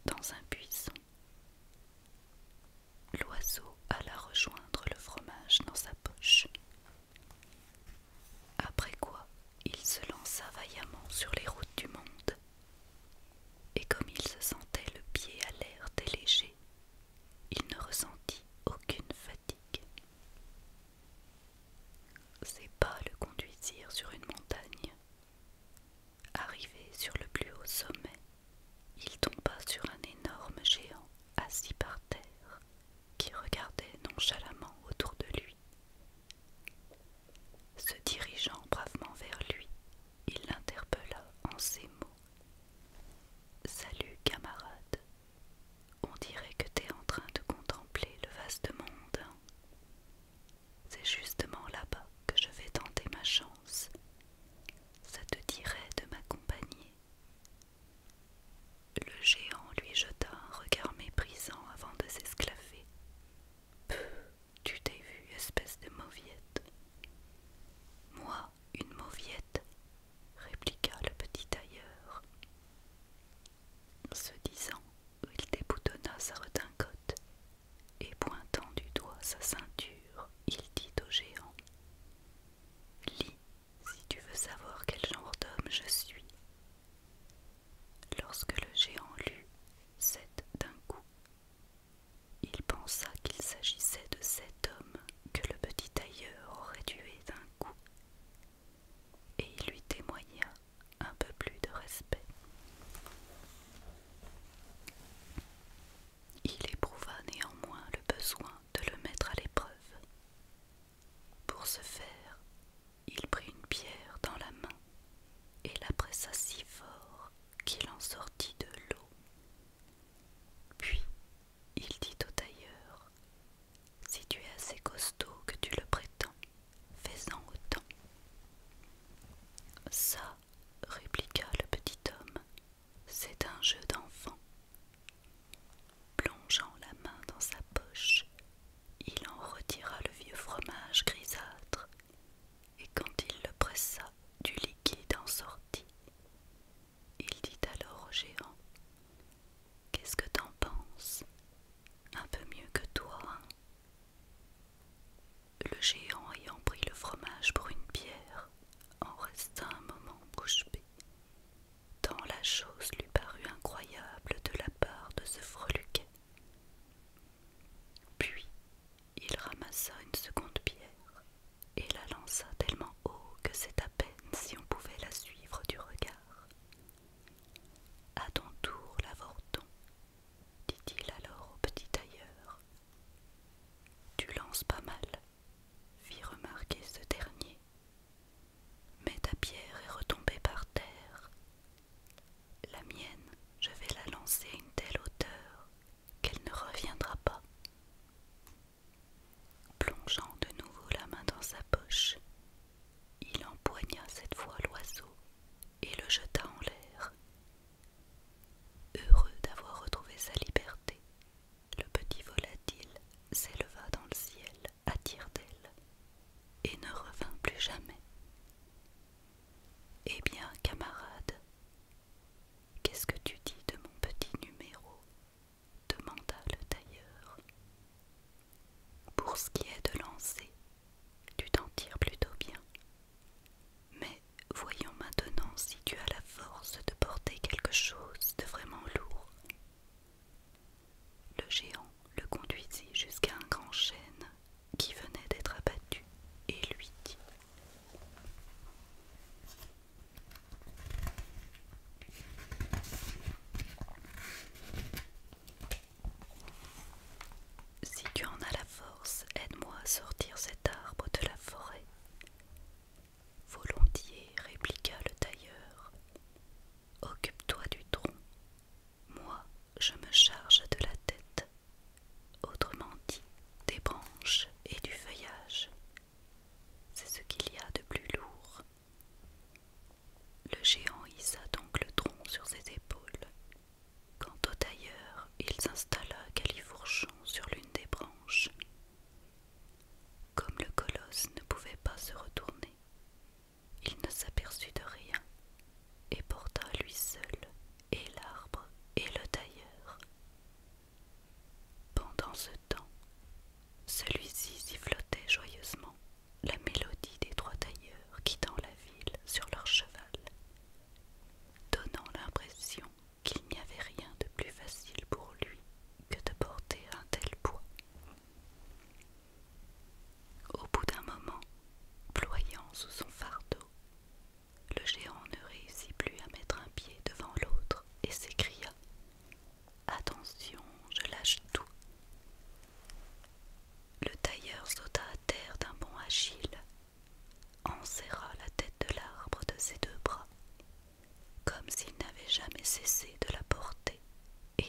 dans un buisson. L'oiseau alla rejoindre le fromage dans sa poche. Après quoi, il se lança vaillamment sur les routes du monde. Et comme il se sentait le pied à l'air léger, il ne ressentit aucune fatigue. Ses pas le conduisirent sur une montagne. Arrivé sur le plus haut sommet, il tomba sur un énorme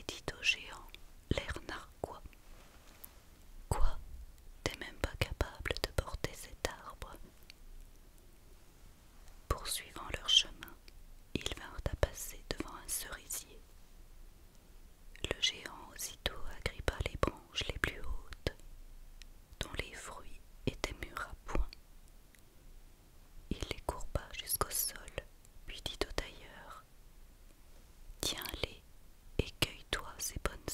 dit au géant, l'air narquois. Quoi? T'es même pas capable de porter cet arbre? Poursuivant leur chemin, ils vinrent à passer devant un cerisier. Le géant aussitôt agrippa les branches les plus hautes, dont les fruits étaient mûrs à point. Il les courba jusqu'au sol, puis dit au tailleur: « Tiens-les et cueille-toi ces bonnes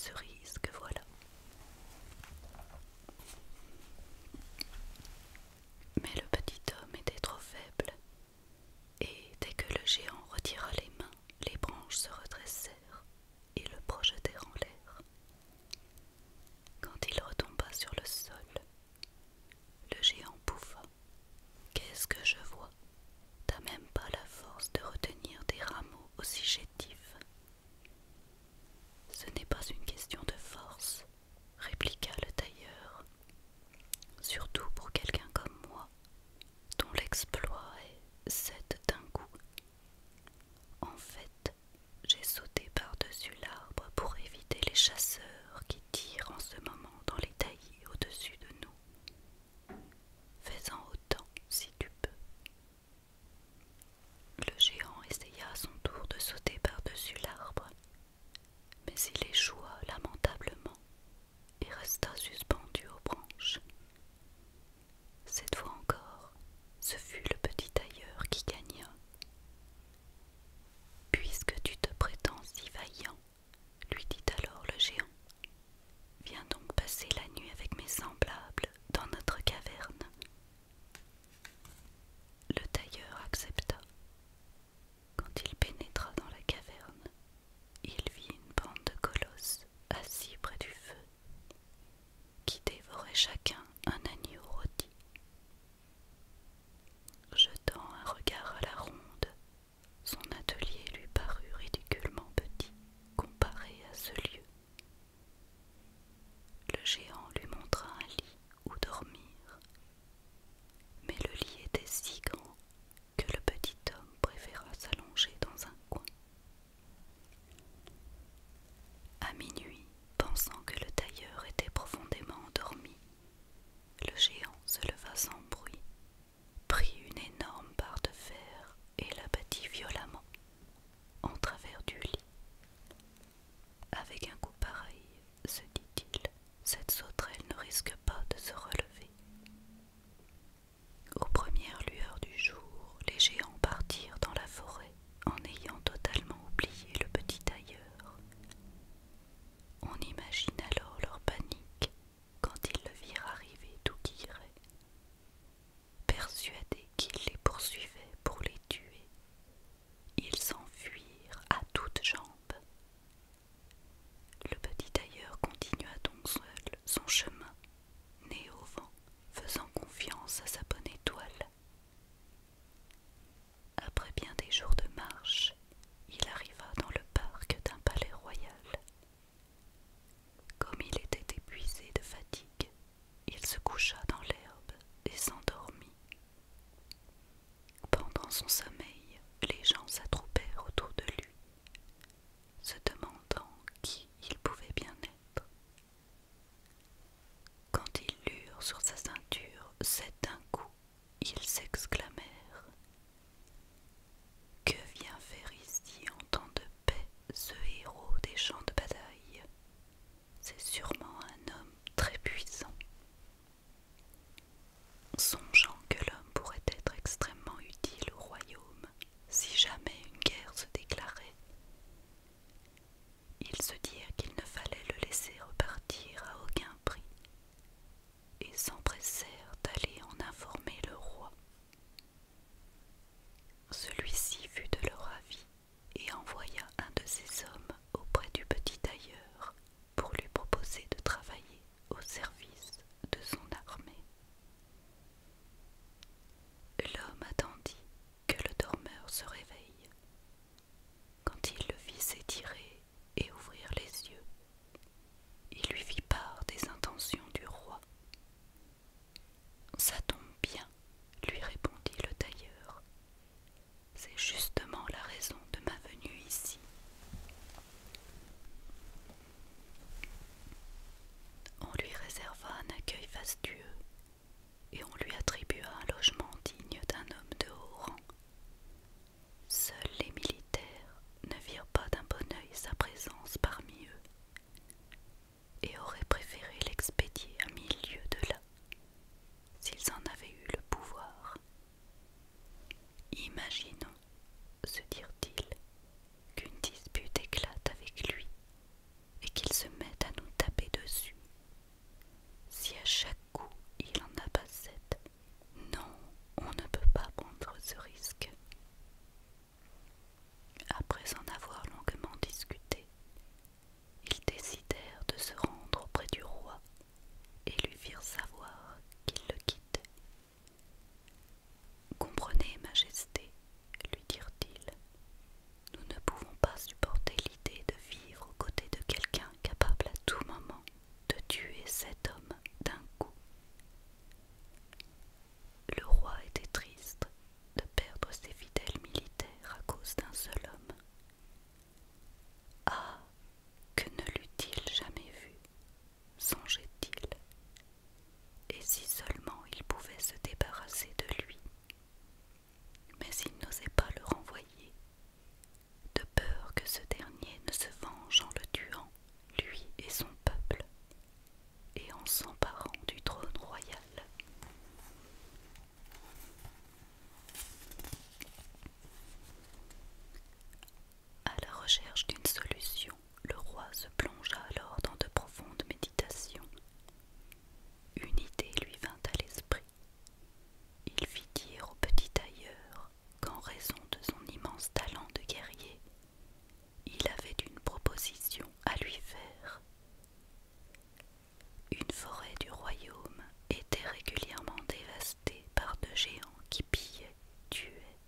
Une forêt du royaume était régulièrement dévastée par de géants qui pillaient, tuaient,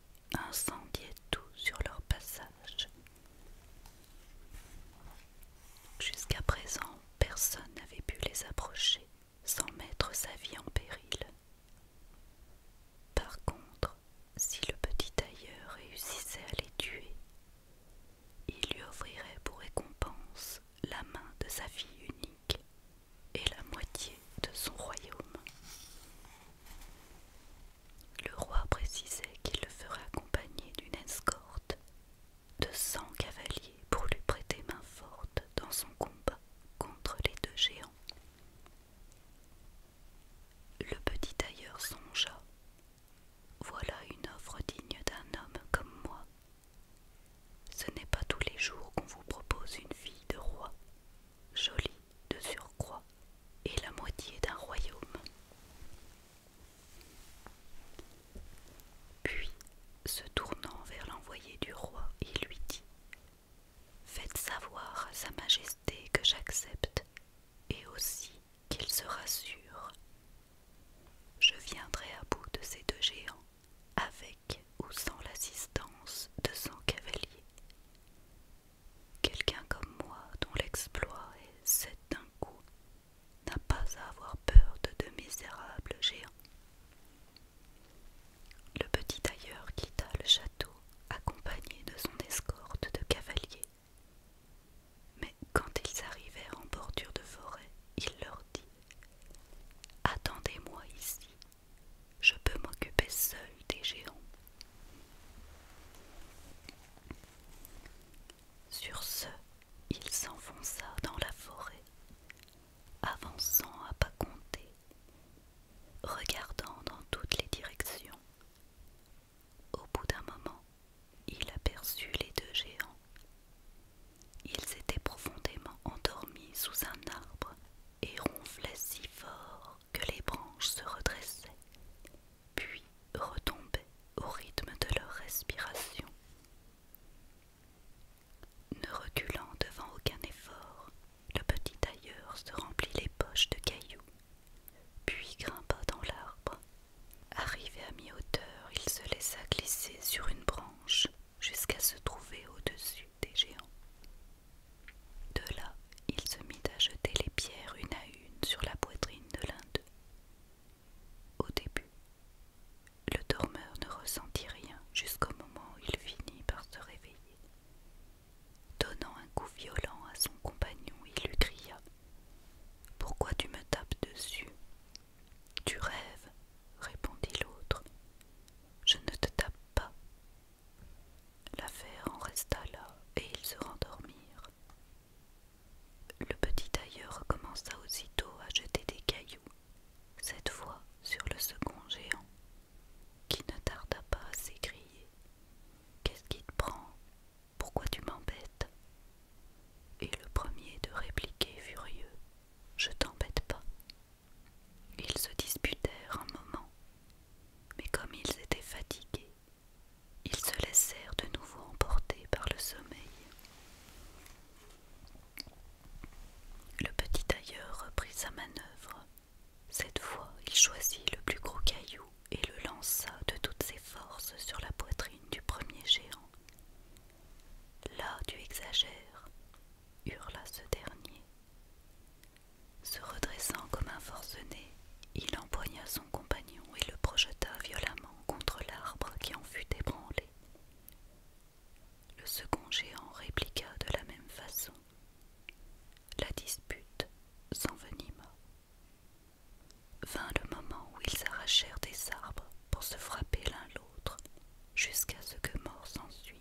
incendiaient tout sur leur passage. Jusqu'à présent, personne n'avait pu les approcher sans mettre sa vie en péril. Par contre, si le petit tailleur réussissait à les tuer, il lui offrirait pour récompense la main de sa fille unique et la moitié de son royaume. Le roi précisait qu'il le ferait accompagner d'une escorte de 100 cavaliers pour lui prêter main forte dans son combat contre les deux géants. Le petit tailleur songea: voilà une offre digne d'un homme comme moi. Ce n'est pas tous les jours qu'on vous propose une fille de roi, jolie de surcroît, et la moitié d'un royaume. Puis, se tournant vers l'envoyé du roi, il lui dit: faites savoir à sa majesté que j'accepte, et aussi qu'il se rassure. Je viendrai à bout de ces deux géants, avec ou sans l'assistance de 100 cavaliers. Quelqu'un comme moi, dont l'exploit est 7 d'un coup, n'a pas à avoir peur de deux misérables géants. Le petit tailleur quitta le château, accompagné de son escorte de cavaliers. Mais quand ils arrivèrent en bordure de forêt, il leur dit: attendez-moi ici, je peux m'occuper seul des géants. Sur ce, il s'enfonça dans la forêt, avançant à pas comptés, regardant dans toutes les directions. Au bout d'un moment, il aperçut les deux géants. Ils étaient profondément endormis sous un arbre et ronflaient si fort que les branches se redressaient, puis retombaient au rythme de leur respiration. Ne reculant devant aucun effort, le petit tailleur se remplit les poches de cailloux, puis grimpa dans l'arbre. Arrivé à mi-hauteur, il se laissa glisser sur une branche jusqu'à se trouver au-dessus des géants. De là, il se mit à jeter les pierres une à une sur la poitrine de l'un d'eux. Au début, le dormeur ne ressentit rien jusqu'au moment où il finit par se réveiller. Donnant un coup violent à son compagnon, il lui cria: pourquoi tu me tapes dessus? Tu rêves, répondit l'autre. Je ne te tape pas. L'affaire en resta là et ils se rendormirent. Le petit tailleur recommença aussitôt à jeter des cailloux, cette fois sur le second géant, qui ne tarda pas à s'écrier: qu'est-ce qui te prend? Pourquoi tu m'embêtes? Et le premier de répliquer furieux: je t'embête pas. Ils se disputèrent un moment, mais comme ils étaient fatigués, ils se laissèrent de nouveau emporter par le sommeil. Le petit tailleur reprit sa manœuvre. Cette fois, il choisit le plus gros caillou et le lança de toutes ses forces sur la poitrine du premier géant. Là, tu exagères, hurla ce dernier. Se redressant comme un forcené, il empoigna son compagnon et le projeta violemment contre l'arbre qui en fut ébranlé. Le second géant répliqua de la même façon. La dispute s'envenima. Vint le moment où ils s'arrachèrent des arbres pour se frapper l'un l'autre, jusqu'à ce que mort s'ensuive.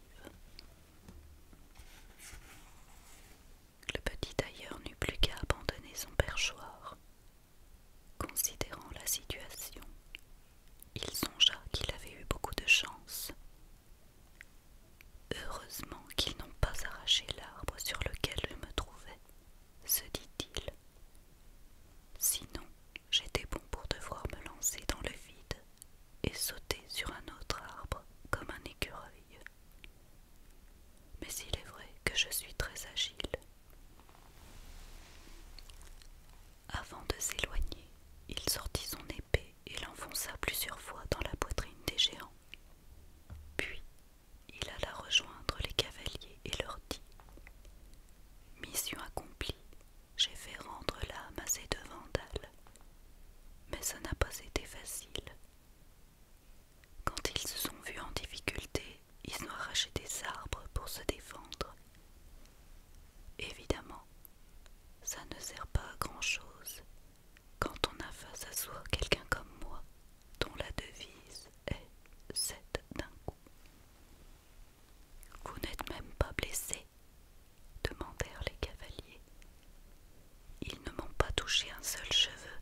touché un seul cheveu,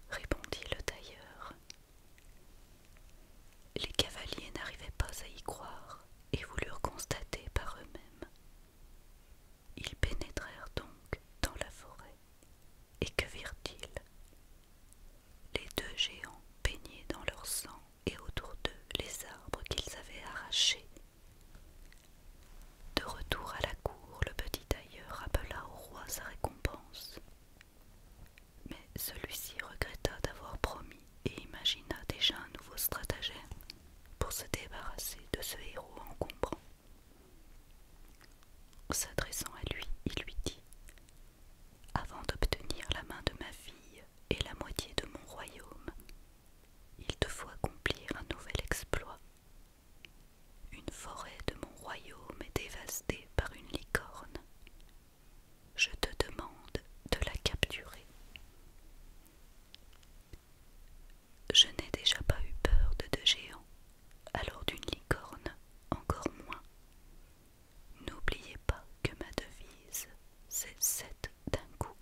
répondit le tailleur. Les cavaliers n'arrivaient pas à y croire et voulurent constater par eux-mêmes. Ils pénétrèrent donc dans la forêt, et que virent-ils? Les deux géants baignés dans leur sang et autour d'eux les arbres qu'ils avaient arrachés. De retour à la cour, le petit tailleur appela au roi sa récompense. Mais celui-ci regretta d'avoir promis et imagina déjà un nouveau stratagème pour se débarrasser de ce héros encombrant. S'adressant à lui, il lui dit: « Avant d'obtenir la main de ma fille et la moitié de mon royaume, il te faut accomplir un nouvel exploit. Une forêt de mon royaume est dévastée par une licorne. Je te demande de la capturer. » Je n'ai déjà pas eu peur de deux géants, alors d'une licorne encore moins. N'oubliez pas que ma devise, c'est 7 d'un coup.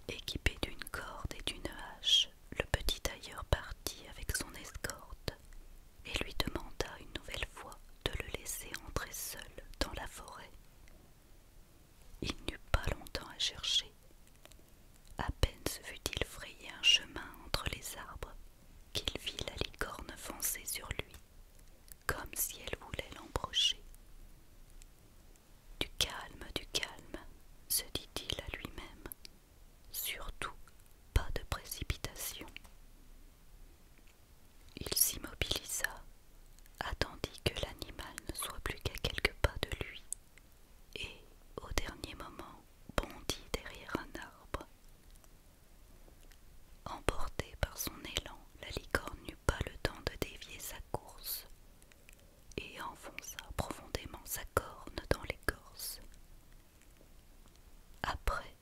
Équipé d'une corde et d'une hache, le petit tailleur partit avec son escorte et lui demanda une nouvelle fois de le laisser entrer seul dans la forêt. Il n'eut pas longtemps à chercher. À peine se fut-il frayé un chemin entre les arbres qu'il vit la licorne foncer sur lui, comme si elle voulait l'embrocher. Du calme, se dit-il à lui-même, surtout pas de précipitation. Il s'immobilisa, attendit que l'animal ne soit plus qu'à quelques pas de lui, et, au dernier moment, bondit derrière un arbre. Emportée par son élan, la licorne n'eut pas le temps de dévier sa course et enfonça profondément sa corne dans l'écorce. Après,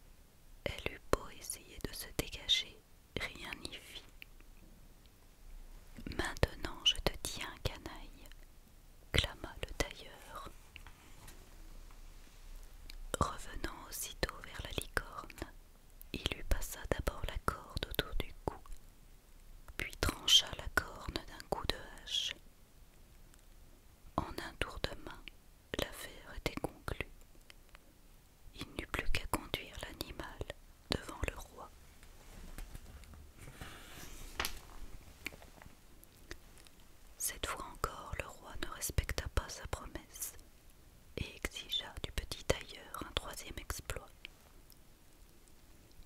elle eut beau essayer de se dégager, rien n'y fit. « Maintenant je te tiens, canaille, » clama le tailleur. Revenant aussitôt vers la licorne, il lui passa d'abord la corde autour du cou, puis trancha la corne d'un coup de hache. En un tour de main, l'affaire était conclue. Il n'eut plus qu'à conduire l'animal devant le roi. Cette fois encore, le roi ne respecta pas sa promesse et exigea du petit tailleur un troisième exploit.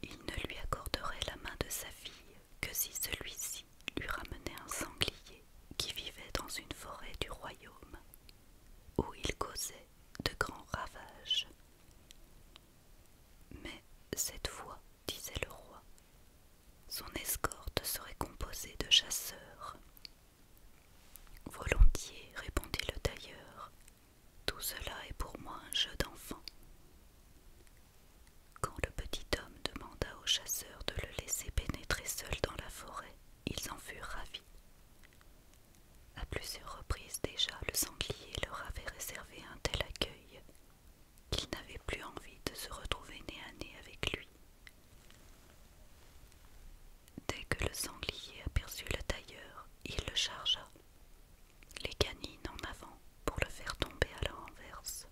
Il ne lui accorderait la main de sa fille que si celui-ci lui ramenait un sanglier qui vivait dans une forêt du royaume, où il causait de grands ravages. Mais cette fois, disait le roi, son escorte serait composée de chasseurs. Volontiers, répondit le tailleur, tout cela est pour moi un jeu d'enfant. Quand le petit homme demanda aux chasseurs de le laisser pénétrer seul dans la forêt, ils en furent ravis. À plusieurs reprises déjà, le sanglier leur avait réservé un tel accueil qu'ils n'avaient plus envie de se retrouver nez à nez avec lui. Dès que le sanglier aperçut le tailleur, il le chargea, les canines en avant pour le faire tomber à la renverse.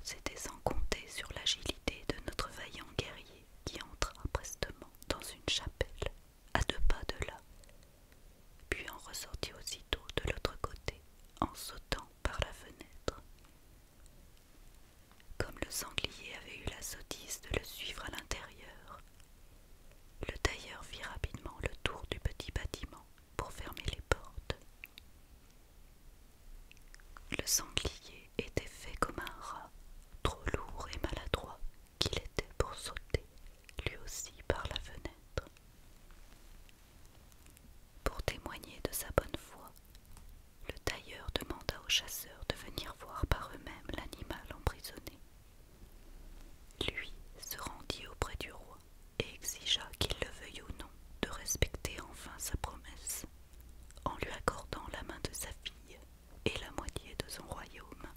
C'était sans compter sur l'agilité de notre vaillant guerrier qui entra prestement dans une chapelle, à 2 pas de là, puis en ressortit aussitôt de l'autre côté, en sautant par la fenêtre. Comme le sanglier avait eu la sottise de le suivre à l'intérieur, le tailleur fit rapidement le tour du petit bâtiment pour fermer les portes. Le sanglier était fait comme un rat, trop lourd et maladroit qu'il était pour sauter, lui aussi par la fenêtre. Pour témoigner de sa bonne foi, le tailleur demanda aux chasseurs de venir voir par eux-mêmes l'animal emprisonné. Lui se rendit auprès du roi et exigea qu'il le veuille ou non de respecter enfin sa promesse, en lui accordant la main de sa fille et la moitié de son royaume.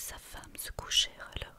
sa femme se couchèrent alors.